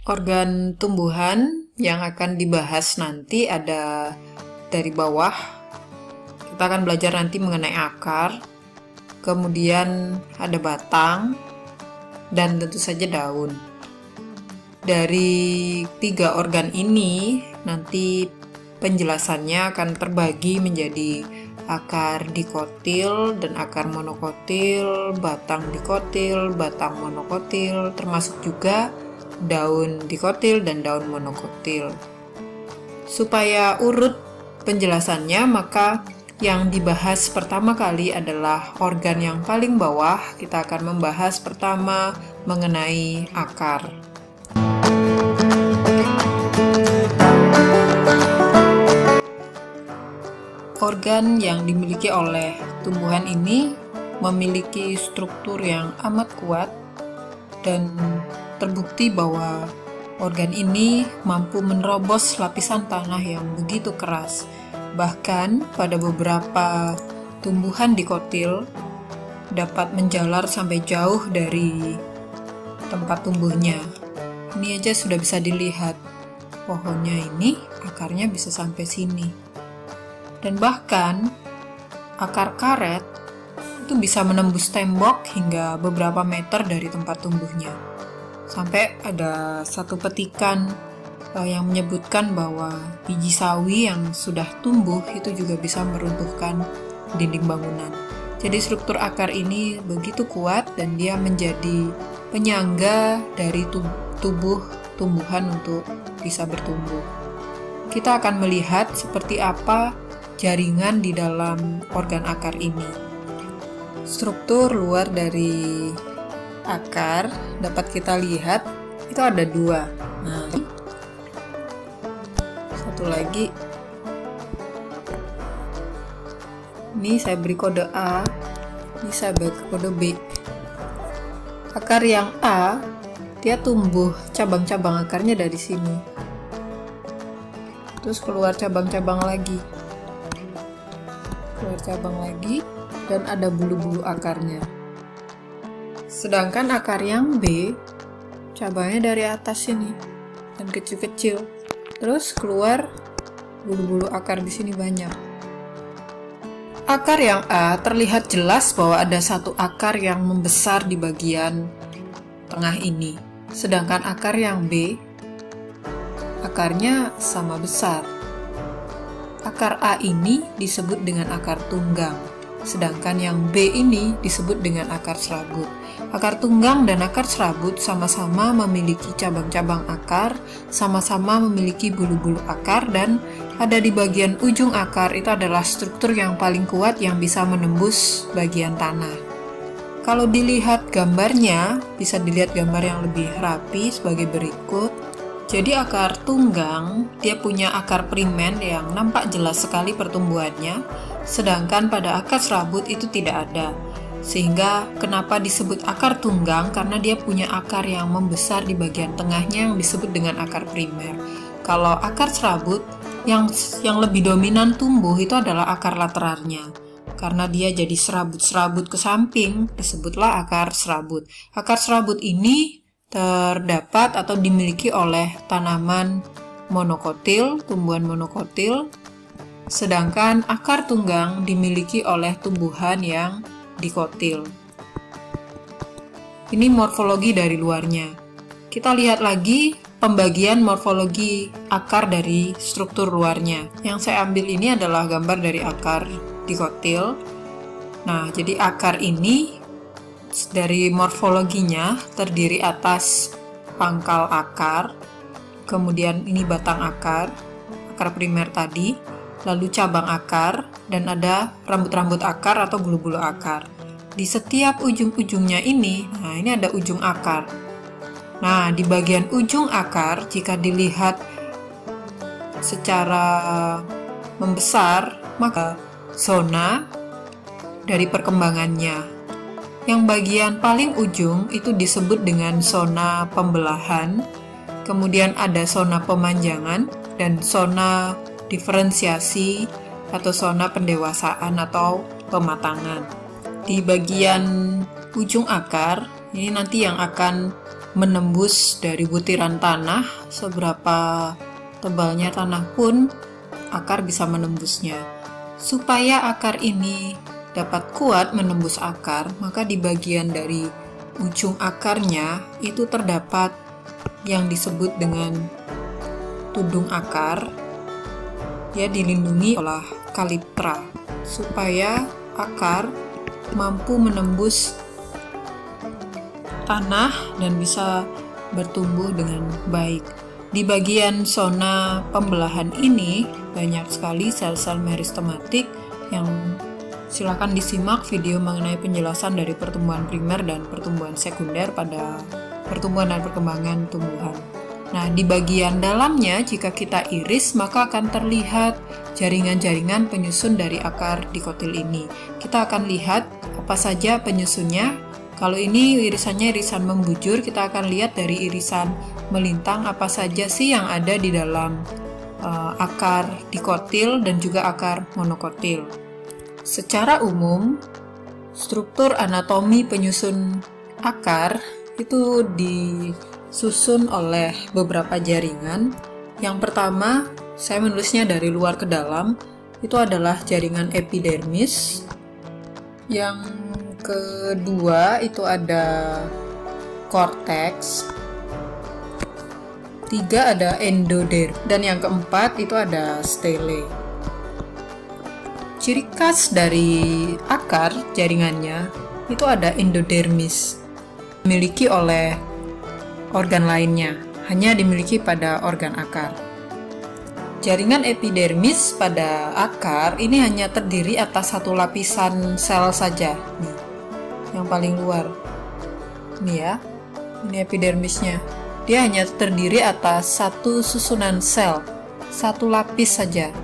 Organ tumbuhan yang akan dibahas nanti ada dari bawah. Kita akan belajar nanti mengenai akar, kemudian ada batang, dan tentu saja daun. Dari 3 organ ini, nanti penjelasannya akan terbagi menjadi akar dikotil dan akar monokotil, batang dikotil, batang monokotil, termasuk juga daun dikotil dan daun monokotil. Supaya urut penjelasannya, maka yang dibahas pertama kali adalah organ yang paling bawah. Kita akan membahas pertama mengenai akar. Organ yang dimiliki oleh tumbuhan ini memiliki struktur yang amat kuat dan terbukti bahwa organ ini mampu menerobos lapisan tanah yang begitu keras. Bahkan pada beberapa tumbuhan dikotil dapat menjalar sampai jauh dari tempat tumbuhnya. Ini aja sudah bisa dilihat, pohonnya ini akarnya bisa sampai sini. Dan bahkan akar karet itu bisa menembus tembok hingga beberapa meter dari tempat tumbuhnya. Sampai ada satu petikan yang menyebutkan bahwa biji sawi yang sudah tumbuh itu juga bisa meruntuhkan dinding bangunan. Jadi struktur akar ini begitu kuat dan dia menjadi penyangga dari tubuh tumbuhan untuk bisa bertumbuh. Kita akan melihat seperti apa jaringan di dalam organ akar ini. Struktur luar dari akar dapat kita lihat itu ada 2. Nah, satu lagi. Ini saya beri kode A, ini saya beri kode B. Akar yang A, dia tumbuh cabang-cabang akarnya dari sini. Terus keluar cabang-cabang lagi. Keluar cabang lagi dan ada bulu-bulu akarnya. Sedangkan akar yang B, cabangnya dari atas sini dan kecil-kecil. Terus keluar bulu-bulu akar di sini banyak. Akar yang A terlihat jelas bahwa ada satu akar yang membesar di bagian tengah ini. Sedangkan akar yang B, akarnya sama besar. Akar A ini disebut dengan akar tunggang. Sedangkan yang B ini disebut dengan akar serabut. Akar tunggang dan akar serabut sama-sama memiliki cabang-cabang akar, sama-sama memiliki bulu-bulu akar, dan ada di bagian ujung akar itu adalah struktur yang paling kuat yang bisa menembus bagian tanah. Kalau dilihat gambarnya, bisa dilihat gambar yang lebih rapi sebagai berikut. Jadi akar tunggang, dia punya akar primen yang nampak jelas sekali pertumbuhannya, sedangkan pada akar serabut itu tidak ada. Sehingga kenapa disebut akar tunggang? Karena dia punya akar yang membesar di bagian tengahnya yang disebut dengan akar primer. Kalau akar serabut, yang lebih dominan tumbuh itu adalah akar lateralnya. Karena dia jadi serabut-serabut ke samping, disebutlah akar serabut. Akar serabut ini terdapat atau dimiliki oleh tanaman monokotil, tumbuhan monokotil, sedangkan akar tunggang dimiliki oleh tumbuhan yang dikotil. Ini morfologi dari luarnya. Kita lihat lagi pembagian morfologi akar dari struktur luarnya. Yang saya ambil ini adalah gambar dari akar dikotil. Nah, jadi akar ini dari morfologinya terdiri atas pangkal akar, kemudian ini batang akar primer tadi, lalu cabang akar, dan ada rambut-rambut akar atau bulu-bulu akar. Di setiap ujung-ujungnya ini, nah ini ada ujung akar. Nah, di bagian ujung akar, jika dilihat secara membesar, maka zona dari perkembangannya. Yang bagian paling ujung itu disebut dengan zona pembelahan, kemudian ada zona pemanjangan, dan zona diferensiasi atau zona pendewasaan atau pematangan. Di bagian ujung akar, ini nanti yang akan menembus dari butiran tanah, seberapa tebalnya tanah pun akar bisa menembusnya. Supaya akar ini dapat kuat menembus akar, maka di bagian dari ujung akarnya itu terdapat yang disebut dengan tudung akar, ya, dilindungi oleh kaliptra supaya akar mampu menembus tanah dan bisa bertumbuh dengan baik. Di bagian zona pembelahan ini banyak sekali sel-sel meristematik yang silakan disimak video mengenai penjelasan dari pertumbuhan primer dan pertumbuhan sekunder pada pertumbuhan dan perkembangan tumbuhan. Nah, di bagian dalamnya jika kita iris maka akan terlihat jaringan-jaringan penyusun dari akar dikotil ini. Kita akan lihat apa saja penyusunnya. Kalau ini irisannya irisan membujur, kita akan lihat dari irisan melintang apa saja sih yang ada di dalam akar dikotil dan juga akar monokotil. Secara umum, struktur anatomi penyusun akar itu disusun oleh beberapa jaringan. Yang pertama, saya menulisnya dari luar ke dalam, itu adalah jaringan epidermis. Yang kedua itu ada korteks. Tiga ada endodermis, dan yang keempat itu ada stele. Ciri khas dari akar jaringannya itu ada endodermis, dimiliki oleh organ lainnya, hanya dimiliki pada organ akar. Jaringan epidermis pada akar ini hanya terdiri atas satu lapisan sel saja, nih, yang paling luar. Ini ya, ini epidermisnya. Dia hanya terdiri atas satu susunan sel, satu lapis saja.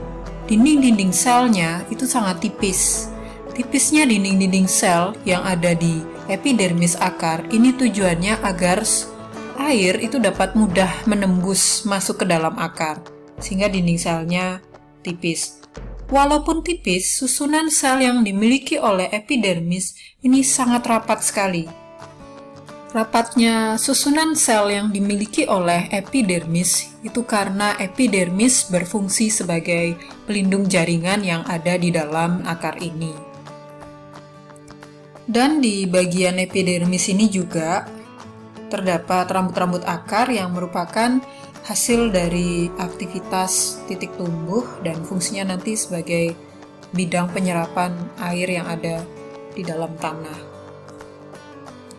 Dinding-dinding selnya itu sangat tipis. Tipisnya dinding-dinding sel yang ada di epidermis akar ini tujuannya agar air itu dapat mudah menembus masuk ke dalam akar, sehingga dinding selnya tipis. Walaupun tipis, susunan sel yang dimiliki oleh epidermis ini sangat rapat sekali. Rapatnya susunan sel yang dimiliki oleh epidermis itu karena epidermis berfungsi sebagai pelindung jaringan yang ada di dalam akar ini. Dan di bagian epidermis ini juga terdapat rambut-rambut akar yang merupakan hasil dari aktivitas titik tumbuh dan fungsinya nanti sebagai bidang penyerapan air yang ada di dalam tanah.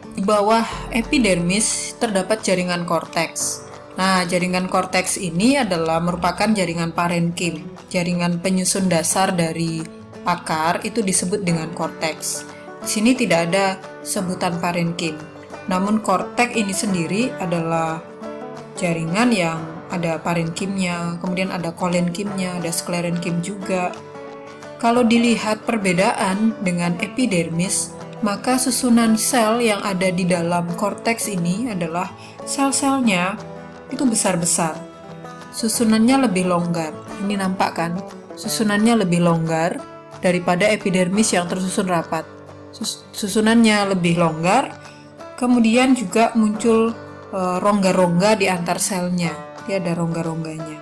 Di bawah epidermis terdapat jaringan korteks. Nah, jaringan korteks ini adalah merupakan jaringan parenkim. Jaringan penyusun dasar dari akar itu disebut dengan korteks. Di sini tidak ada sebutan parenkim. Namun korteks ini sendiri adalah jaringan yang ada parenkimnya, kemudian ada kolenkimnya, ada sklerenkim juga. Kalau dilihat perbedaan dengan epidermis, maka susunan sel yang ada di dalam korteks ini adalah sel-selnya itu besar-besar. Susunannya lebih longgar. Ini nampak kan? Susunannya lebih longgar daripada epidermis yang tersusun rapat. Susunannya lebih longgar, kemudian juga muncul rongga-rongga di antar selnya. Dia ada rongga-rongganya.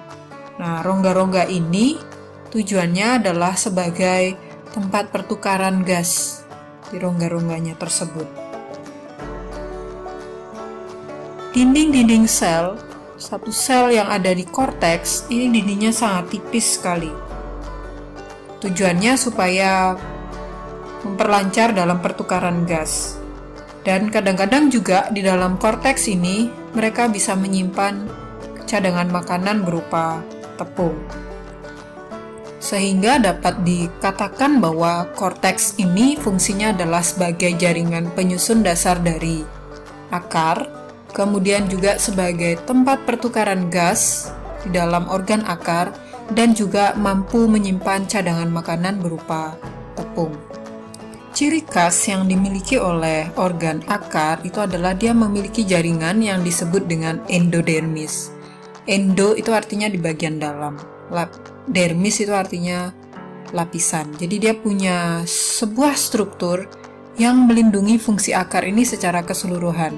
Nah, rongga-rongga ini tujuannya adalah sebagai tempat pertukaran gas di rongga-rongganya tersebut. Dinding-dinding sel, satu sel yang ada di korteks, ini dindingnya sangat tipis sekali. Tujuannya supaya memperlancar dalam pertukaran gas. Dan kadang-kadang juga di dalam korteks ini, mereka bisa menyimpan cadangan makanan berupa tepung. Sehingga dapat dikatakan bahwa korteks ini fungsinya adalah sebagai jaringan penyusun dasar dari akar, kemudian juga sebagai tempat pertukaran gas di dalam organ akar, dan juga mampu menyimpan cadangan makanan berupa tepung. Ciri khas yang dimiliki oleh organ akar itu adalah dia memiliki jaringan yang disebut dengan endodermis. Endo itu artinya di bagian dalam. Dermis itu artinya lapisan. Jadi dia punya sebuah struktur yang melindungi fungsi akar ini secara keseluruhan.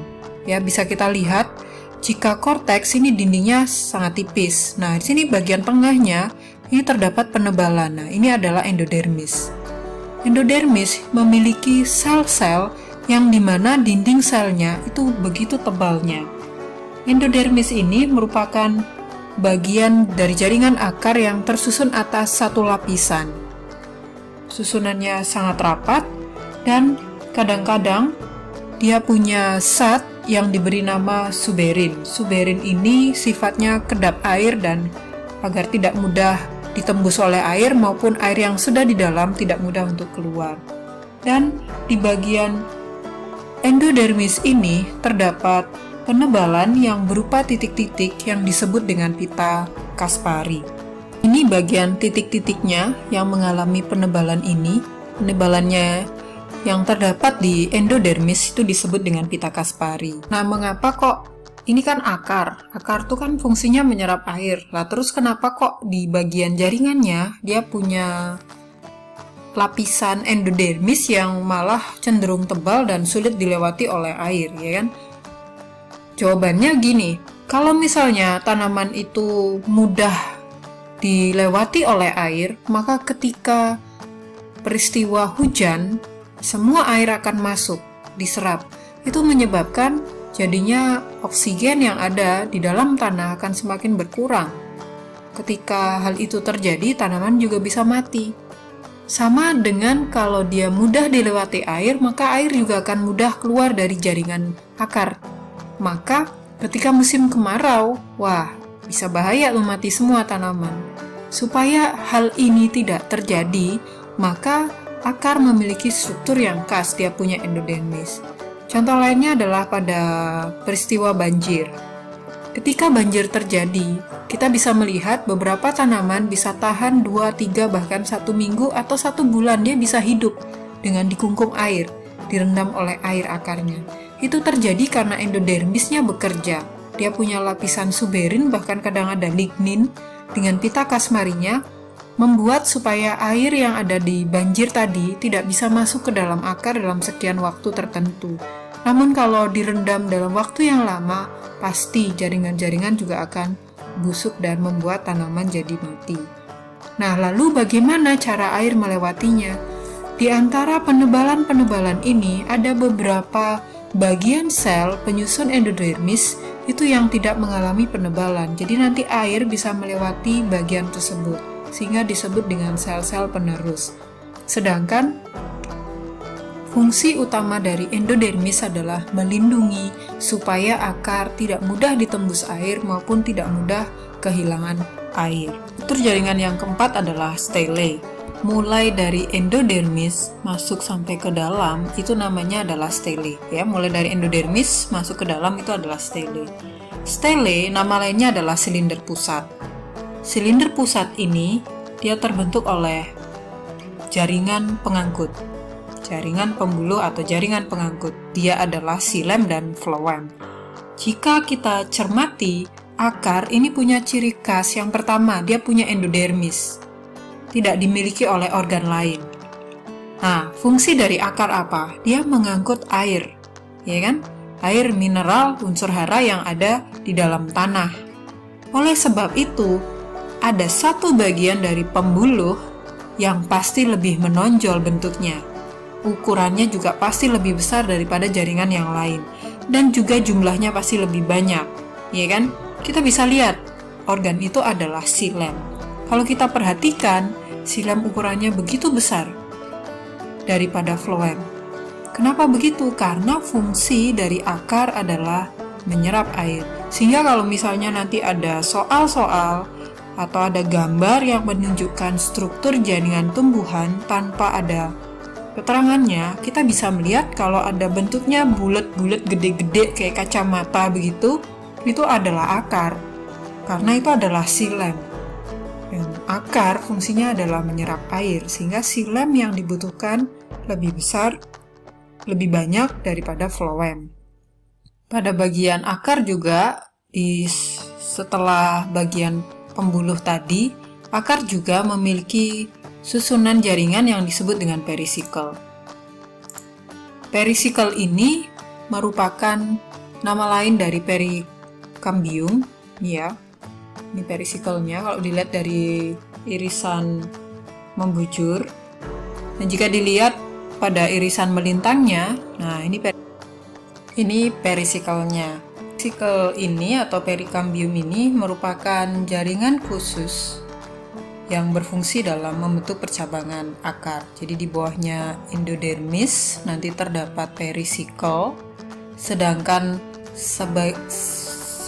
Ya, bisa kita lihat jika korteks ini dindingnya sangat tipis. Nah, di sini bagian tengahnya ini terdapat penebalan. Nah, ini adalah endodermis. Endodermis memiliki sel-sel yang dimana dinding selnya itu begitu tebalnya. Endodermis ini merupakan bagian dari jaringan akar yang tersusun atas satu lapisan. Susunannya sangat rapat dan kadang-kadang dia punya zat yang diberi nama suberin. Suberin ini sifatnya kedap air dan agar tidak mudah ditembus oleh air maupun air yang sudah di dalam tidak mudah untuk keluar. Dan di bagian endodermis ini terdapat penebalan yang berupa titik-titik yang disebut dengan pita Kaspari. Ini bagian titik-titiknya yang mengalami penebalan ini. Penebalannya yang terdapat di endodermis itu disebut dengan pita Kaspari. Nah, mengapa kok ini kan akar? Akar itu kan fungsinya menyerap air. Lah terus kenapa kok di bagian jaringannya dia punya lapisan endodermis yang malah cenderung tebal dan sulit dilewati oleh air, ya kan? Jawabannya gini, kalau misalnya tanaman itu mudah dilewati oleh air, maka ketika peristiwa hujan, semua air akan masuk, diserap. Itu menyebabkan jadinya oksigen yang ada di dalam tanah akan semakin berkurang. Ketika hal itu terjadi, tanaman juga bisa mati. Sama dengan kalau dia mudah dilewati air, maka air juga akan mudah keluar dari jaringan akar. Maka ketika musim kemarau, wah, bisa bahaya tuh mati semua tanaman. Supaya hal ini tidak terjadi, maka akar memiliki struktur yang khas, dia punya endodermis. Contoh lainnya adalah pada peristiwa banjir. Ketika banjir terjadi, kita bisa melihat beberapa tanaman bisa tahan 2, 3, bahkan 1 minggu atau 1 bulan dia bisa hidup dengan dikungkung air, direndam oleh air akarnya. Itu terjadi karena endodermisnya bekerja. Dia punya lapisan suberin, bahkan kadang ada lignin dengan pita kasmarinya, membuat supaya air yang ada di banjir tadi tidak bisa masuk ke dalam akar dalam sekian waktu tertentu. Namun kalau direndam dalam waktu yang lama, pasti jaringan-jaringan juga akan busuk dan membuat tanaman jadi mati. Nah, lalu bagaimana cara air melewatinya? Di antara penebalan-penebalan ini ada beberapa bagian sel penyusun endodermis itu yang tidak mengalami penebalan. Jadi nanti air bisa melewati bagian tersebut, sehingga disebut dengan sel-sel penerus. Sedangkan fungsi utama dari endodermis adalah melindungi supaya akar tidak mudah ditembus air maupun tidak mudah kehilangan air. Struktur jaringan yang keempat adalah stele. Mulai dari endodermis masuk sampai ke dalam itu namanya adalah stele, ya. Mulai dari endodermis masuk ke dalam itu adalah stele. Stele nama lainnya adalah silinder pusat. Silinder pusat ini dia terbentuk oleh jaringan pengangkut, jaringan pembuluh atau jaringan pengangkut. Dia adalah xilem dan phloem. Jika kita cermati, akar ini punya ciri khas. Yang pertama, dia punya endodermis, tidak dimiliki oleh organ lain. Nah, fungsi dari akar apa? Dia mengangkut air, ya kan? Air mineral, unsur hara yang ada di dalam tanah. Oleh sebab itu, ada satu bagian dari pembuluh yang pasti lebih menonjol bentuknya. Ukurannya juga pasti lebih besar daripada jaringan yang lain. Dan juga jumlahnya pasti lebih banyak, ya kan? Kita bisa lihat, organ itu adalah xilem. Kalau kita perhatikan, xilem ukurannya begitu besar daripada phloem. Kenapa begitu? Karena fungsi dari akar adalah menyerap air. Sehingga kalau misalnya nanti ada soal-soal atau ada gambar yang menunjukkan struktur jaringan tumbuhan tanpa ada keterangannya, kita bisa melihat kalau ada bentuknya bulat-bulat gede-gede kayak kacamata begitu, itu adalah akar. Karena itu adalah xilem. Dan akar fungsinya adalah menyerap air, sehingga xilem yang dibutuhkan lebih besar, lebih banyak daripada phloem. Pada bagian akar juga, setelah bagian pembuluh tadi, akar juga memiliki susunan jaringan yang disebut dengan perisikkel. Perisikkel ini merupakan nama lain dari perikambium, ya. Ini perisikelnya kalau dilihat dari irisan membujur. Dan jika dilihat pada irisan melintangnya, nah ini perisikelnya. Perisikel ini atau perikambium ini merupakan jaringan khusus yang berfungsi dalam membentuk percabangan akar. Jadi di bawahnya endodermis nanti terdapat perisikel, sedangkan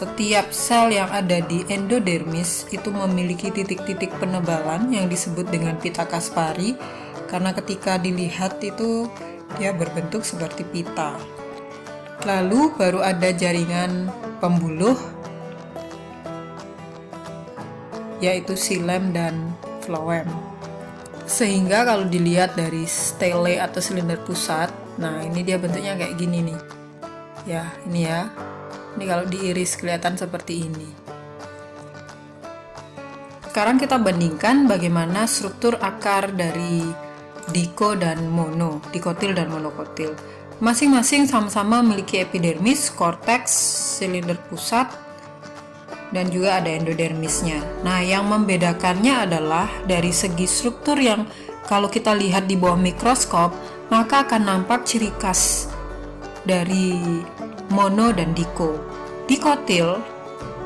setiap sel yang ada di endodermis itu memiliki titik-titik penebalan yang disebut dengan pita Kaspari, karena ketika dilihat itu dia berbentuk seperti pita. Lalu baru ada jaringan pembuluh, yaitu xilem dan floem. Sehingga kalau dilihat dari stele atau silinder pusat, nah ini dia bentuknya kayak gini nih. Ya, ini ya. Ini kalau diiris kelihatan seperti ini. Sekarang kita bandingkan bagaimana struktur akar dari diko dan mono, dikotil dan monokotil. Masing-masing sama-sama memiliki epidermis, korteks, silinder pusat, dan juga ada endodermisnya. Nah, yang membedakannya adalah dari segi struktur yang kalau kita lihat di bawah mikroskop, maka akan nampak ciri khas dari mono dan diko. Dikotil,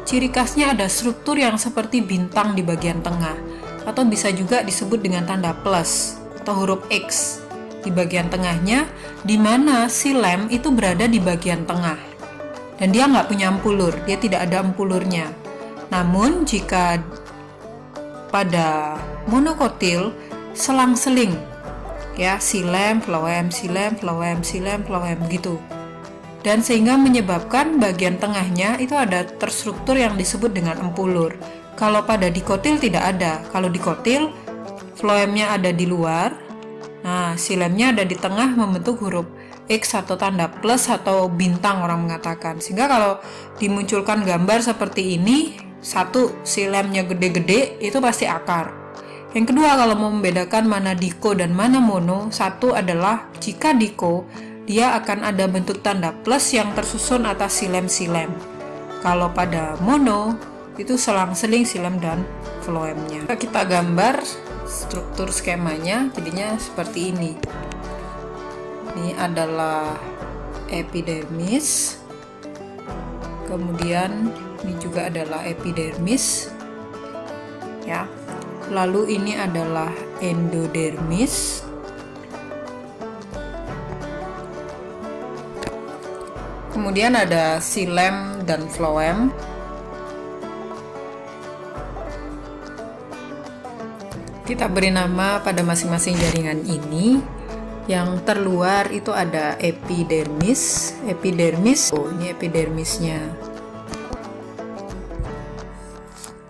ciri khasnya ada struktur yang seperti bintang di bagian tengah, atau bisa juga disebut dengan tanda plus atau huruf X di bagian tengahnya, di mana xilem itu berada di bagian tengah. Dan dia nggak punya empulur, dia tidak ada empulurnya. Namun jika pada monokotil selang-seling, ya xilem, floem, xilem, floem, xilem, floem gitu. Dan sehingga menyebabkan bagian tengahnya itu ada terstruktur yang disebut dengan empulur. Kalau pada dikotil tidak ada. Kalau dikotil floemnya ada di luar, nah xilemnya ada di tengah membentuk huruf X atau tanda plus atau bintang orang mengatakan. Sehingga kalau dimunculkan gambar seperti ini, satu xilemnya gede-gede itu pasti akar. Yang kedua, kalau mau membedakan mana diko dan mana mono, satu adalah jika diko dia akan ada bentuk tanda plus yang tersusun atas xilem-xilem. Kalau pada mono itu selang-seling xilem dan floemnya. Kita gambar struktur skemanya, jadinya seperti ini. Ini adalah epidermis, kemudian ini juga adalah epidermis, ya. Lalu ini adalah endodermis, kemudian ada xilem dan floem. Kita beri nama pada masing-masing jaringan ini. Yang terluar itu ada epidermis. Oh, ini epidermisnya.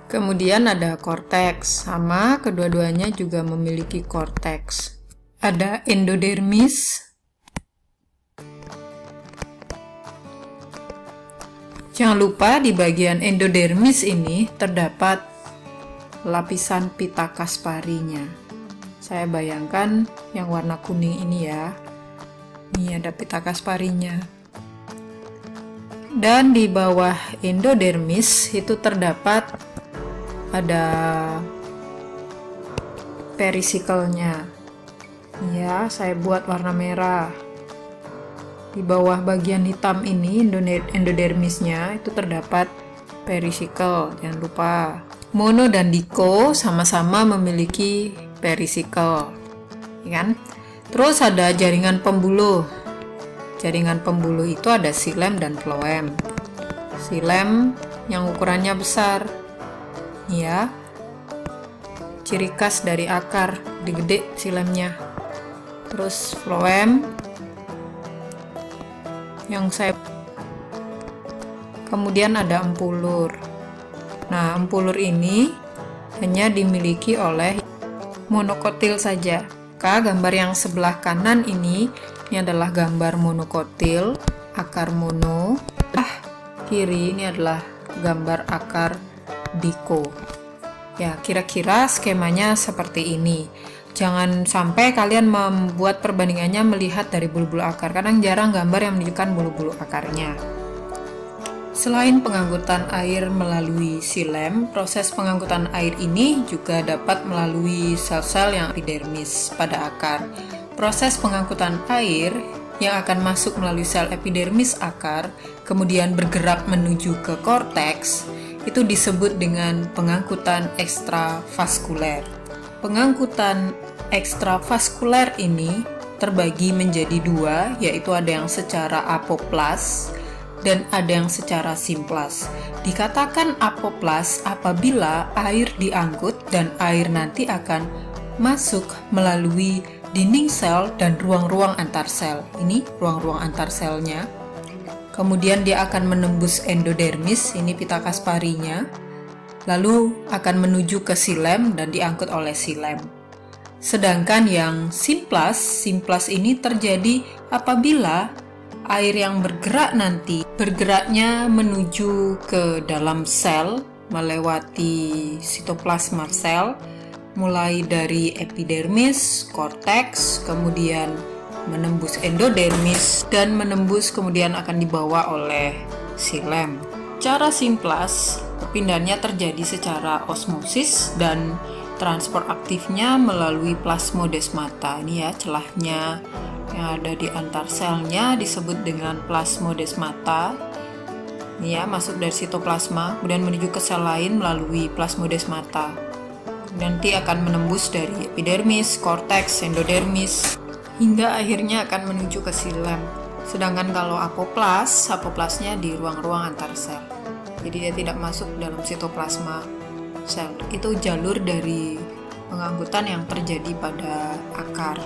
Kemudian ada korteks, sama kedua-duanya juga memiliki korteks. Ada endodermis. Jangan lupa di bagian endodermis ini terdapat lapisan pita Kasparinya. Saya bayangkan yang warna kuning ini ya. Ini ada pita Kasparinya. Dan di bawah endodermis itu terdapat ada perisikelnya. Ya, saya buat warna merah. Di bawah bagian hitam ini endodermisnya itu terdapat perisikel. Jangan lupa. Mono dan diko sama-sama memiliki perisikel, ya kan? Terus ada jaringan pembuluh. Jaringan pembuluh itu ada xilem dan floem. Xilem yang ukurannya besar, ya. Ciri khas dari akar, gede xilemnya. Terus floem yang kemudian ada empulur. Nah, empulur ini hanya dimiliki oleh monokotil saja. Gambar yang sebelah kanan ini adalah gambar monokotil, akar mono. Kiri ini adalah gambar akar diko. Ya, kira-kira skemanya seperti ini. Jangan sampai kalian membuat perbandingannya melihat dari bulu-bulu akar. Kadang jarang gambar yang menunjukkan bulu-bulu akarnya. Selain pengangkutan air melalui silem, proses pengangkutan air ini juga dapat melalui sel-sel yang epidermis pada akar. Proses pengangkutan air yang akan masuk melalui sel epidermis akar, kemudian bergerak menuju ke korteks, itu disebut dengan pengangkutan ekstravaskuler. Pengangkutan ekstravaskuler ini terbagi menjadi dua, yaitu ada yang secara apoplas dan ada yang secara simplas. Dikatakan apoplas apabila air diangkut dan air nanti akan masuk melalui dinding sel dan ruang-ruang antar sel. Ini ruang-ruang antar selnya. Kemudian dia akan menembus endodermis, ini pita kasparinya, lalu akan menuju ke silem dan diangkut oleh silem. Sedangkan yang simplas ini terjadi apabila air yang bergerak nanti bergeraknya menuju ke dalam sel melewati sitoplasma sel, mulai dari epidermis, korteks, kemudian menembus endodermis dan menembus kemudian akan dibawa oleh silem. Cara simplas, perpindahannya terjadi secara osmosis dan transport aktifnya melalui plasmodesmata. Ini ya celahnya yang ada di antar selnya disebut dengan plasmodesmata. Ini ya, masuk dari sitoplasma kemudian menuju ke sel lain melalui plasmodesmata. Nanti akan menembus dari epidermis, korteks, endodermis hingga akhirnya akan menuju ke silem. Sedangkan kalau apoplasnya di ruang-ruang antar sel. Jadi dia tidak masuk dalam sitoplasma sel. Itu jalur dari pengangkutan yang terjadi pada akar.